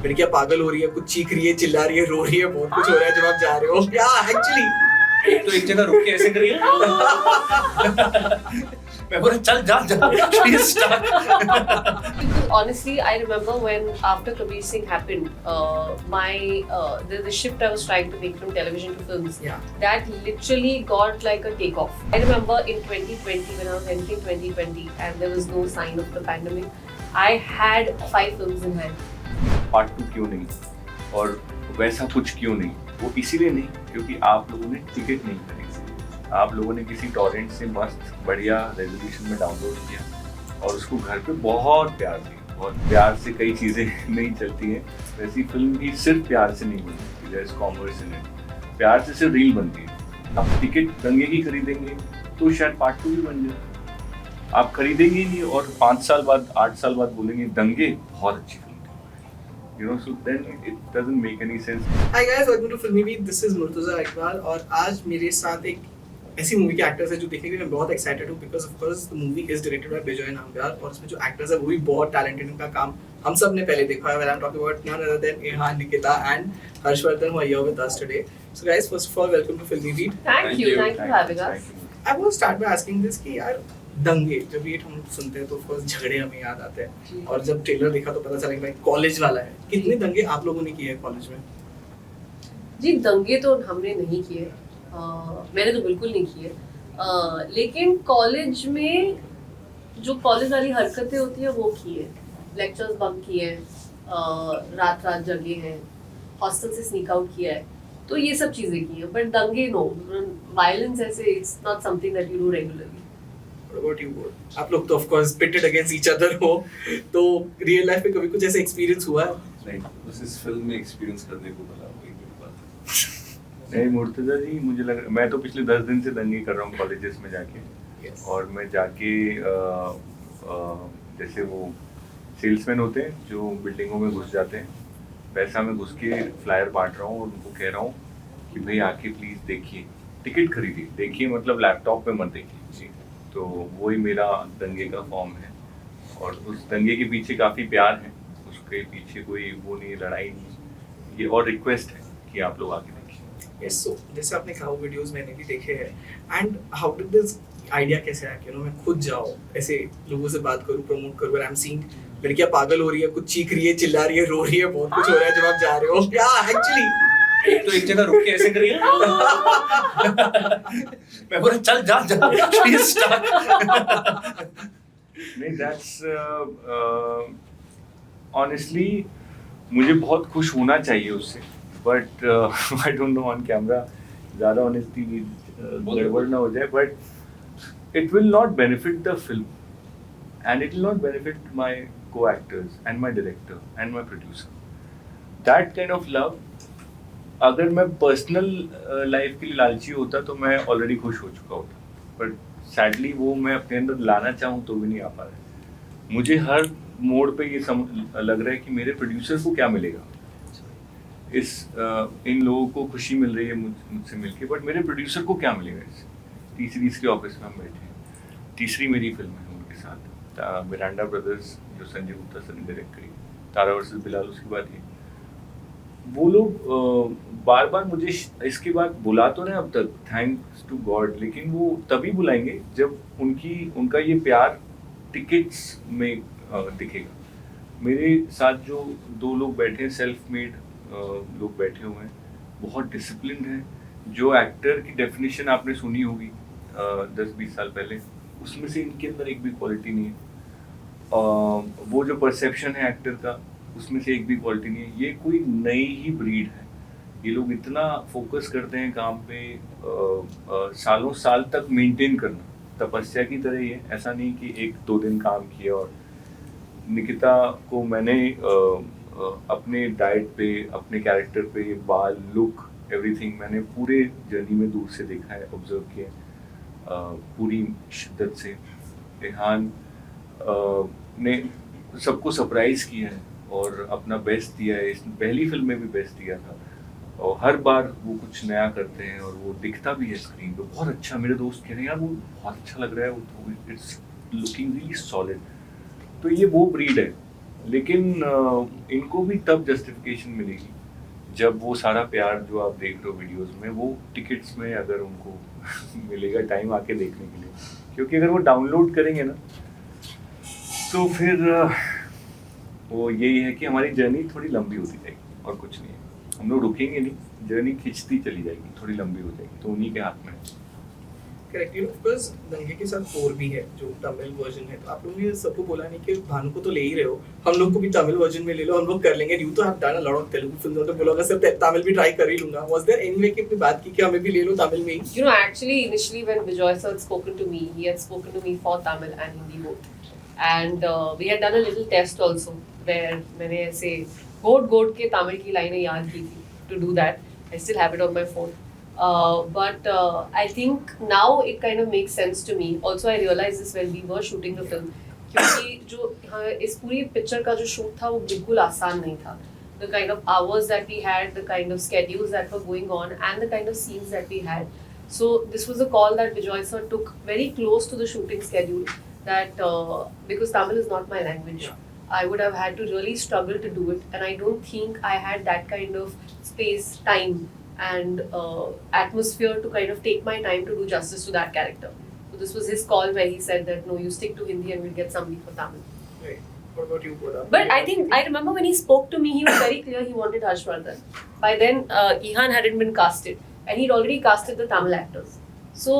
लड़कियां पागल हो रही है, कुछ चीख रही है, चिल्ला रही है, रो रही है, बहुत कुछ हो रहा है जब आप जा रहे हो। या एक्चुअली तो एक जगह रुक के ऐसे करिए। मैं बोला चल जा please start. Honestly, I remember when after Kabir Singh happened, the shift I was trying to make from television to films, Yeah. that literally got like a takeoff. I remember in 2020 when I was entering 2020 and there was no sign of the pandemic, I had 5 films in hand. Part 2 क्यों नहीं और वैसा कुछ क्यों नहीं? वो इसीलिए नहीं क्योंकि आप लोगों ने टिकट नहीं खरीदी। आप लोगों ने किसी टॉरेंट से मस्त बढ़िया रेजोल्यूशन में डाउनलोड किया और उसको घर पे बहुत प्यार दिया। और प्यार से कई चीज़ें नहीं चलती हैं, वैसी फिल्म भी सिर्फ प्यार से नहीं बनती। There is commerce in it. प्यार से सिर्फ रील बनती है। आप टिकट दंगे की खरीदेंगे तो शायद पार्ट 2 भी बन जाए। आप खरीदेंगे ही नहीं और 5 साल बाद 8 साल बाद बोलेंगे दंगे बहुत अच्छी फिल्म थी। You know, so then it doesn't make any sense. Hi guys, welcome to Filmy Beat. This is Murtaza Iqbal और आज मेरे साथ एक ऐसी मूवी के एक्टर्स है जो देखने के लिए मैं बहुत एक्साइटेड हूँ because of course the movie is directed by Bijoy Namgyal और उसमें जो एक्टर्स है वो भी बहुत टैलेंटेड। उनका काम हम सब ने पहले देखा है। When I am talking about none other than Ihaan, Nikita and Harshvardhan who are here with us today. So guys, first of all welcome to Filmi Beat. Thank you for having us. I want to start by asking this कि यार दंगे जब ये हम सुनते हैं तो of course झगड़े हमें याद आते हैं और जब ट्रेलर देखा तो पता चला कि भाई कॉलेज वाला है। कितने दंगे आप लोगों ने किए हैं कॉलेज में? जी, दंगे तो हमने नहीं किए, मैंने तो बिल्कुल नहीं किए, लेकिन कॉलेज में जो कॉलेज वाली हरकतें होती हैं वो की है। लेक्चर्स बंक किए हैं, रात रात जगे हैं, हॉस्टल से स्नीक आउट किया है, तो ये सब चीज़ें की हैं। बट दंगे नो, वायलेंस ऐसे it's not something that you do regularly. What about you both? आप लोग तो of course pitted against each other हो, तो रियल लाइफ में कभी कुछ ऐसा एक्सपीरियंस हुआ है? नहीं, बस इस फिल्म में एक्सपीरियंस करने को मिला, वही मेरी बात है। नहीं मुर्तजा जी, मुझे लग मैं तो पिछले 10 दिन से दंगे कर रहा हूँ कॉलेजेस में जाके। Yes. और मैं जाके जैसे वो सेल्समैन होते हैं जो बिल्डिंगों में घुस जाते हैं, वैसा मैं घुस के फ्लायर बांट रहा हूँ और उनको कह रहा हूँ कि भाई आके प्लीज़ देखिए, टिकट खरीदिए। देखिए मतलब लैपटॉप पे मत देखिए जी। तो वही मेरा दंगे का फॉर्म है और उस दंगे के पीछे काफ़ी प्यार है, उसके पीछे कोई वो नहीं, लड़ाई नहीं, ये और रिक्वेस्ट है कि आप लोग आके देखिए। Yes, so जैसे आपने कहा वो वीडियोस मैंने भी देखे हैं and how did this idea कैसे आया कि मैं खुद जाऊँ ऐसे लोगों से बात करूँ, प्रमोट करूँ। आई एम सीइंग लड़कियां पागल हो रही है, कुछ चीख रही है, चिल्ला रही है, रो रही है, बहुत कुछ हो रहा है जब आप जा रहे हो। या एक्चुअली तो एक जगह रुक के ऐसे करिए। मैं बोला चल जा प्लीज स्टार्ट। नहीं, दैट्स ऑनेस्टली मुझे बहुत खुश होना चाहिए उससे, but I don't know on camera ज़्यादा ऑनेस्टी गड़बड़ ना हो जाए, but it will not benefit the film and it will not benefit my co-actors and my director and my producer. That kind of love, अगर मैं personal life के लिए लालची होता तो मैं ऑलरेडी खुश हो चुका होता, बट सैडली वो मैं अपने अंदर लाना चाहूँ तो भी नहीं आ पा रहा है। मुझे हर मोड़ पे ये लग रहा है कि मेरे प्रोड्यूसर को क्या मिलेगा, इन लोगों को खुशी मिल रही है मुझसे मिलके, बट मेरे प्रोड्यूसर को क्या मिलेगा इससे। तीसरी इसके ऑफिस में हम बैठे हैं, तीसरी मेरी फिल्म है उनके साथ, मिरांडा ब्रदर्स जो संजय गुप्ता सर ने डायरेक्ट करी, तारा वर्सेस बिलाल, उसके बाद ये वो लोग बार बार मुझे इसके बाद बुला तो नहीं अब तक, थैंक्स टू गॉड, लेकिन वो तभी बुलाएंगे जब उनका ये प्यार टिकट्स में दिखेगा। मेरे साथ जो 2 लोग बैठे हैं, सेल्फ मेड लोग बैठे हुए हैं, बहुत डिसिप्लिन है। जो एक्टर की डेफिनेशन आपने सुनी होगी 10-20 साल पहले, उसमें से इनके अंदर एक भी क्वालिटी नहीं है। वो जो परसेप्शन है एक्टर का, उसमें से एक भी क्वालिटी नहीं है। ये कोई नई ही ब्रीड है। ये लोग इतना फोकस करते हैं काम पे, सालों साल तक मेंटेन करना, तपस्या की तरह ही है। ऐसा नहीं कि 1-2 दिन काम किया। और निकिता को मैंने अपने डाइट पे, अपने कैरेक्टर पे, बाल, लुक, एवरीथिंग मैंने पूरे जर्नी में दूर से देखा है, ऑब्जर्व किया पूरी शिद्दत से। इहान ने सबको सरप्राइज किया है और अपना बेस्ट दिया है। इस पहली फिल्म में भी बेस्ट दिया था और हर बार वो कुछ नया करते हैं और वो दिखता भी है स्क्रीन पे बहुत अच्छा। मेरे दोस्त कह रहे हैं यार वो बहुत अच्छा लग रहा है, इट्स लुकिंग रियली सॉलिड। तो ये वो ब्रीड है लेकिन इनको भी तब जस्टिफिकेशन मिलेगी जब वो सारा प्यार जो आप देख रहे हो वीडियोस में वो टिकट्स में अगर उनको मिलेगा टाइम आके देखने के लिए, क्योंकि अगर वो डाउनलोड करेंगे ना तो फिर वो यही है कि हमारी जर्नी थोड़ी लंबी होती जाएगी और कुछ नहीं है। हम लोग रुकेंगे नहीं, जर्नी खिंचती चली जाएगी, थोड़ी लंबी हो जाएगी, तो उन्हीं के हाथ में है। करेक्ट, यू नो बिकॉज दंगे के साथ और भी है जो तमिल वर्जन है, तो आप लोग ये सबको बोला नहीं कि भानु को तो ले ही रहे हो, हम लोग को भी तमिल वर्जन में ले लो, हम लोग कर लेंगे। यू तो have done a lot of Telugu films, तो बोलोगे सिर्फ तमिल भी ट्राई कर ही लूंगा। वाज देयर एनी वे कि अपनी बात की कि हमें भी ले लो तमिल में ही? You know, actually, initially when Bijoy sir had spoken to me, he had spoken to me for Tamil and Hindi both. And we had done a little test also, where मैंने ऐसे गोड के तमिल की लाइनें याद की थी to do that. I still have it on my phone. But I think now it kind of makes sense to me. Also, I realized this when we were shooting the film. क्योंकि जो इस पूरी picture का जो shoot था वो बिल्कुल आसान नहीं था. The kind of hours that we had, the kind of schedules that were going on, and the kind of scenes that we had. So this was a call that Bijoy sir took very close to the shooting schedule. That because Tamil is not my language, I would have had to really struggle to do it, and I don't think I had that kind of space, time, and atmosphere to kind of take my time to do justice to that character. So this was his call where he said that no, you stick to Hindi and we'll get somebody for Tamil. Right. What about you, Boda? But I remember when he spoke to me, he was very clear he wanted Harshvardhan. By then, Ihan hadn't been casted, and he'd already casted the Tamil actors. So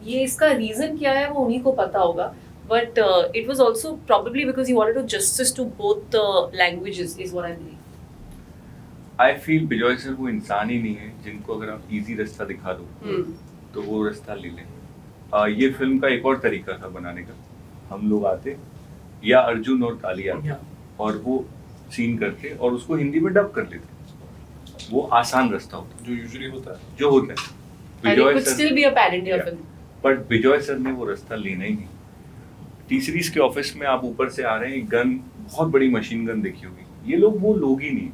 ये इसका reason क्या है वो उन्हीं को पता होगा. But it was also probably because he wanted to justice to both the languages, is what I believe. I feel Bijoy sir वो इंसान ही नहीं है जिनको अगर आप इजी रास्ता दिखा दो तो वो रास्ता ले लें। ये फिल्म का एक और तरीका था बनाने का, हम लोग आते या अर्जुन और ताली आते और वो सीन करते और उसको हिंदी में डब कर लेते, वो आसान रास्ता होता जो यूजुअली होता है, जो होता है। And it could still be a pan-India film. But Bijoy sir ने वो रास्ता लेना ही नहीं। टी सीरीज के ऑफिस में आप ऊपर से आ रहे हैं, गन बहुत बड़ी मशीन गन देखी होगी, ये लोग वो लोग ही नहीं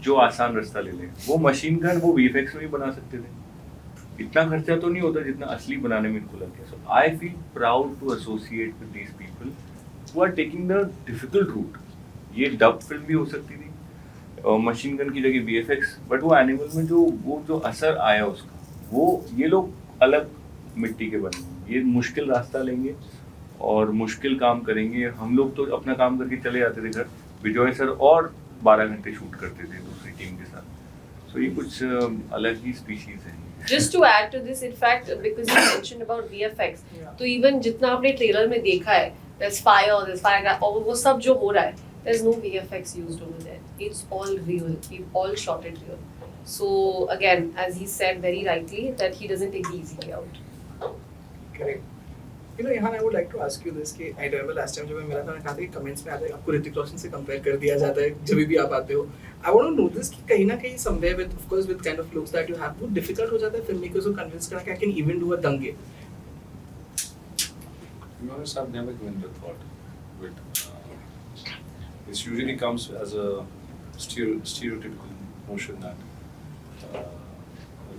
जो आसान रास्ता ले लें। वो मशीन गन वो वीएफएक्स में भी बना सकते थे, इतना खर्चा तो नहीं होता जितना असली बनाने में इनको लग गया। So I feel proud to associate with these people who are taking the difficult route. ये डब फिल्म भी हो सकती थी मशीन गन की जगह वीएफएक्स, बट वो एनिमल में जो असर आया उसका, वो ये लोग अलग मिट्टी के बने, ये मुश्किल रास्ता लेंगे और मुश्किल काम करेंगे। हम लोग तो अपना काम करके चले जाते थे घर, बिजॉय सर और 12 घंटे शूट करते थे दूसरी टीम के साथ। सो ये कुछ अलग ही स्पीशीज है। Just to add to this, in fact, because you mentioned about VFX, तो even जितना आपने ट्रेलर में देखा है, there's fire, और वो सब जो हो रहा है, there's no VFX used over there. It's all real. We've all shot it real. So again, as he said very rightly, that he doesn't take the easy way out. Correct. You know, Ihan, I would like to ask you this कि I remember last time जब मैं मिला था, मैंने कहा था कि comments में आता है आपको ऋतिक रोशन से कंपेयर कर दिया जाता है जब भी आप आते हो। I want to know this कि कहीं ना कहीं somewhere with of course with kind of looks that you have, वो difficult हो जाता है filmmakers को convince करना कि I can even do a दंगे। To be honest, I've never given it a thought. But this usually comes as a stereotypical notion that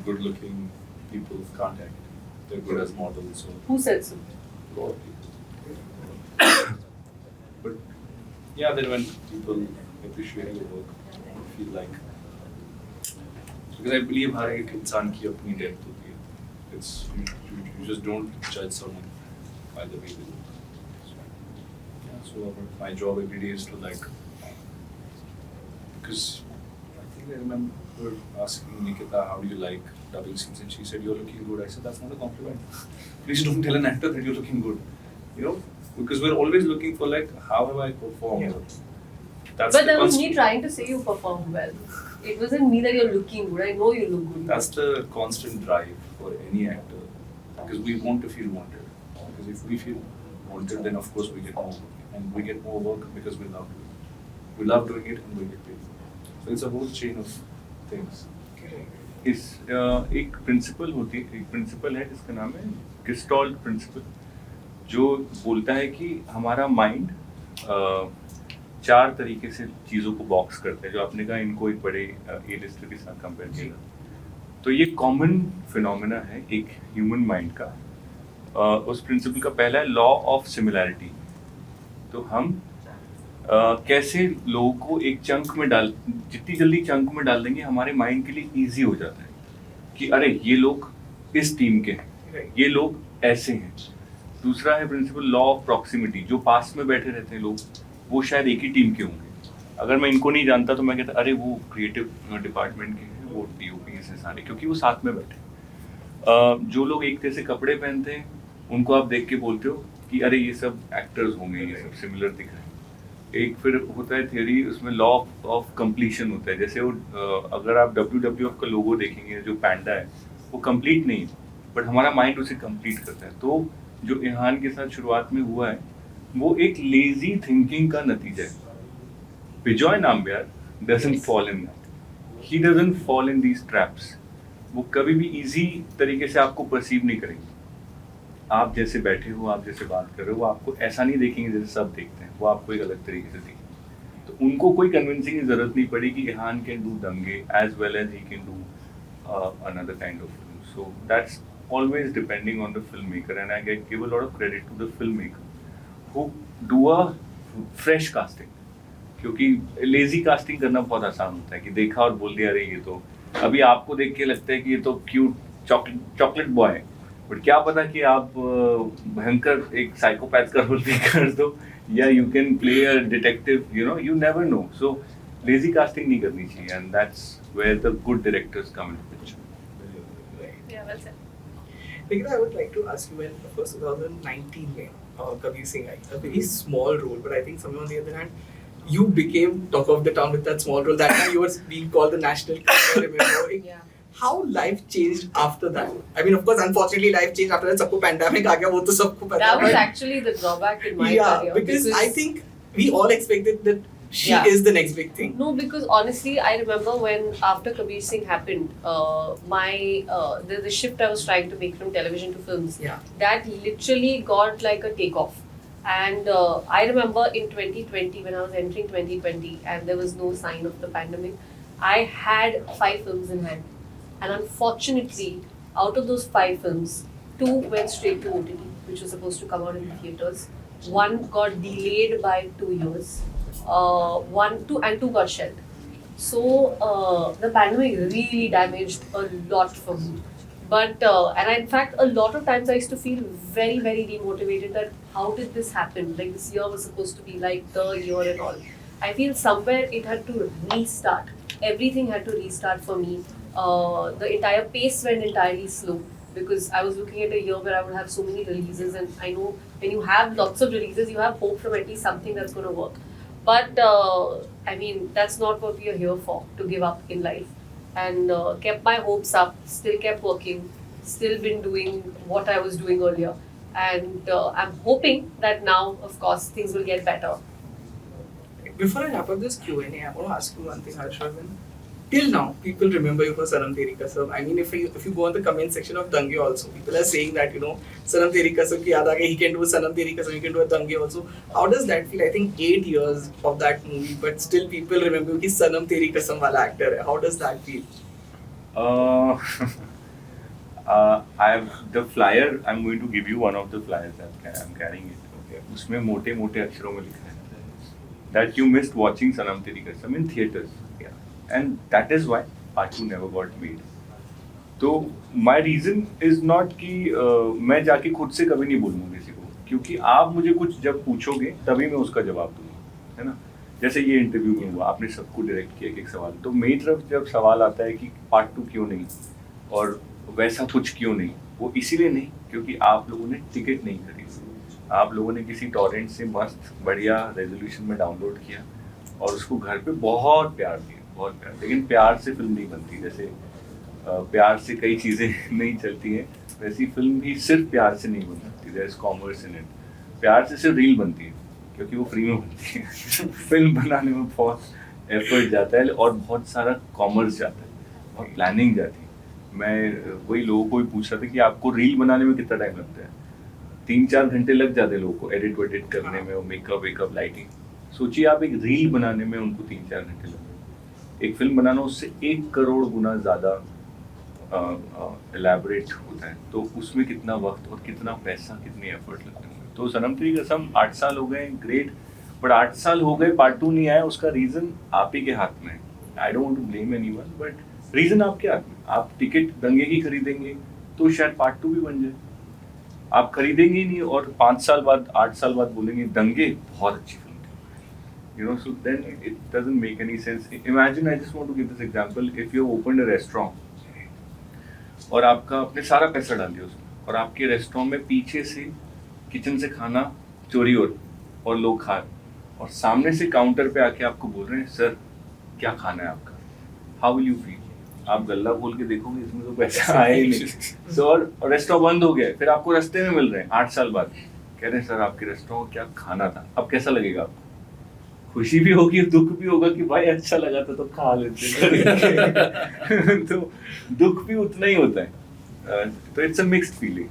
good-looking people can't act. They're good as models. So Who said so? a lot of people. But yeah, then when people appreciate your work, I feel like because I believe हर एक इंसान की अपनी depth होती है. It's you just don't judge someone by the way they look. So, yeah, so my job every day is to like because I think I remember asking Nikita, how do you like dubbing scenes, and she said you're looking good. I said that's not a compliment. Please don't tell an actor that you're looking good. You know, because we're always looking for like how have I performed. Yeah. That's But the that was me constant- trying to say you performed well. It wasn't me that you're looking good. I know you look good. That's the constant drive for any actor, because we want to feel wanted. Because if we feel wanted, then of course we get more work, and we get more work because we love doing it. We love doing it, and we get paid. So it's a whole chain of things. इस एक principal है जिसका नाम है gestalt principal, जो बोलता है कि हमारा माइंड 4 तरीके से चीज़ों को बॉक्स करता है। जो आपने कहा इनको एक बड़े ए लिस्टर के साथ कंपेयर किया, तो ये कॉमन फिनोमेना है एक ह्यूमन माइंड का। उस प्रिंसिपल का पहला है लॉ ऑफ सिमिलैरिटी। तो हम कैसे लोगों को एक चंक में डाल, जितनी जल्दी चंक में डाल देंगे हमारे माइंड के लिए ईजी हो जाता है कि अरे ये लोग इस टीम के हैं, ये लोग ऐसे हैं। दूसरा है प्रिंसिपल लॉ ऑफ प्रॉक्सिमिटी, जो पास में बैठे रहते हैं लोग वो शायद एक ही टीम के होंगे। अगर मैं इनको नहीं जानता तो मैं कहता अरे वो क्रिएटिव डिपार्टमेंट के हैं, वो DOP से सारे, क्योंकि वो साथ में बैठे। जो लोग एक जैसे कपड़े पहनते हैं उनको आप देख के बोलते हो कि अरे ये सब एक्टर्स होंगे, ये सब सिमिलर दिख रहे हैं। एक फिर होता है थियरी, उसमें लॉ ऑफ कंप्लीशन होता है। जैसे वो अगर आप WWF का लोगो देखेंगे, जो पैंडा है वो कंप्लीट नहीं है, बट हमारा माइंड उसे कंप्लीट करता है। तो जो इहान के साथ शुरुआत में हुआ है वो एक लेजी थिंकिंग का नतीजा है। Bijoy Nambiar doesn't fall in that. He doesn't fall in these traps. वो कभी भी इजी तरीके से आपको परसीव नहीं करेंगे। आप जैसे बैठे हो, आप जैसे बात कर रहे हो, वो आपको ऐसा नहीं देखेंगे जैसे सब देखते हैं, वो आपको एक अलग तरीके से देखेंगे। तो उनको कोई कन्विंसिंग की जरूरत नहीं पड़ी कि इहान कैन डू दंगे as well as he can do another kind of film. So that's always depending on the filmmaker, and I give a lot of credit to the filmmaker who do a fresh casting. क्योंकि lazy casting करना बहुत आसान होता है कि देखा और बोल दिया अरे ये तो, अभी आपको देख के लगता है कि ये तो क्यूट चॉकलेट बॉय है, बट क्या पता कि आप भयंकर एक साइकोपैथ का रोल भी कर दो, या you can play a detective, you never know. So lazy casting नहीं करनी चाहिए, and that's where the good directors come in picture. Yeah, well said. लेकिन I would like to ask you, when of course 2019 में Kabir Singh I, a very small role, but I think somehow on the other hand you became talk of the town with that small role. That time you were being called the national king, I remember. Yeah. How life changed after that? I mean, of course, unfortunately, life changed after that. सबको pandemic आ गया, वो तो सबको पता है. That was actually the drawback in my career. because I think we all expected that she is the next big thing. No, because honestly, I remember when after Kabir Singh happened, the shift I was trying to make from television to films, that literally got like a takeoff. And I remember in 2020, when I was entering 2020 and there was no sign of the pandemic, I had 5 films in hand. And unfortunately, out of those 5 films, 2 went straight to OTT, which was supposed to come out in the theatres. 1 got delayed by 2 years. 2 got shelved. So the pandemic really damaged a lot for me. But in fact, a lot of times I used to feel very, very demotivated that how did this happen? Like, this year was supposed to be like the year and all. I feel somewhere it had to restart. Everything had to restart for me. The entire pace went entirely slow because I was looking at a year where I would have so many releases, and I know when you have lots of releases, you have hope from at least something that's going to work. But I mean, that's not what we are here for, to give up in life. And kept my hopes up, still kept working, still been doing what I was doing earlier. And I'm hoping that now, of course, things will get better. Before I wrap up this Q&A, I want to ask you one thing, Harshavin. Till now, people remember you for Sanam Teri Kasam. I mean, if you go on the comment section of Dange also, people are saying that, Sanam Teri Kasam ki yaad aa gayi, he can do Sanam Teri Kasam, he can do a Dange also. How does that feel? I think 8 years of that movie, but still people remember you ki Sanam Teri Kasam wala actor hai. How does that feel? The flyer, I'm going to give you one of the flyers that I'm carrying it. Okay. उसमें मोटे-मोटे अक्षरों में लिखा है that you missed watching Sanam Teri Kasam in theaters. Yeah. And that is why Part 2 never got made. तो my reason is not कि मैं जाके खुद से कभी नहीं बोलूँगा किसी को, क्योंकि आप मुझे कुछ जब पूछोगे तभी मैं उसका जवाब दूँगा, है ना। जैसे ये इंटरव्यू में हुआ, आपने सबको डायरेक्ट किया एक सवाल, तो मेरी तरफ जब सवाल आता है कि Part 2 क्यों नहीं और वैसा कुछ क्यों नहीं, वो इसीलिए नहीं क्योंकि आप लोगों ने टिकट नहीं खरीदी, आप लोगों ने किसी टॉरेंट से मस्त बढ़िया रेजोल्यूशन में डाउनलोड किया और उसको घर पे बहुत प्यार दिया, बहुत प्यार। लेकिन प्यार से फिल्म नहीं बनती, जैसे प्यार से कई चीज़ें नहीं चलती हैं, वैसी फिल्म भी सिर्फ प्यार से नहीं बन सकती। There is commerce in it. प्यार से सिर्फ रील बनती है क्योंकि वो फ्री में बनती है फिल्म बनाने में बहुत एफर्ट जाता है और बहुत सारा कॉमर्स जाता है, बहुत प्लानिंग जाती है। मैं वही लोगों को भी पूछ रहा था कि आपको रील बनाने में कितना टाइम लगता है। 3-4 घंटे लग जाते हैं लोगों को एडिट वेडिट करने में और मेकअप वेकअप लाइटिंग। सोचिए आप एक रील बनाने में उनको 3-4 घंटे लग गए। एक फिल्म बनाना उससे 1 करोड़ गुना ज़्यादा एलैबोरेट होता है, तो उसमें कितना वक्त और कितना पैसा, कितने एफर्ट लगते हैं। तो सनम तेरी कसम 8 साल हो गए, ग्रेट। बट 8 साल हो गए, पार्ट 2 नहीं आया, उसका रीजन आप ही के हाथ में है। I don't want to blame anyone, but reason आपके हाथ में। आप टिकट दंगे की खरीदेंगे तो शायद पार्ट 2 भी बन जाए। आप खरीदेंगे ही नहीं और 5 साल बाद 8 साल बाद बोलेंगे दंगे बहुत अच्छी फिल्म थी, you know, so then it doesn't make any sense. Imagine, I just want to give this example, if you have opened a restaurant और आपका आपने सारा पैसा डाल दिया उसमें और आपके रेस्टोरेंट में पीछे से किचन से खाना चोरी हो और लोग खा और सामने से काउंटर पे आके आपको बोल रहे हैं सर क्या खाना है आपका, हाउ विल यू फील? आप गल्ला खोल के देखोगे इसमें तो पैसा आया ही नहीं। सो और रेस्टोरेंट बंद हो गया, फिर आपको रास्ते में मिल रहे हैं 8 साल बाद, कह रहे हैं सर आपके रेस्टोरेंट में क्या खाना था। अब कैसा लगेगा आपको? खुशी भी होगी, दुख भी होगा कि भाई अच्छा लगा था तो खा लेते। तो दुख भी उतना ही होता है, तो इट्स अ मिक्स्ड फीलिंग।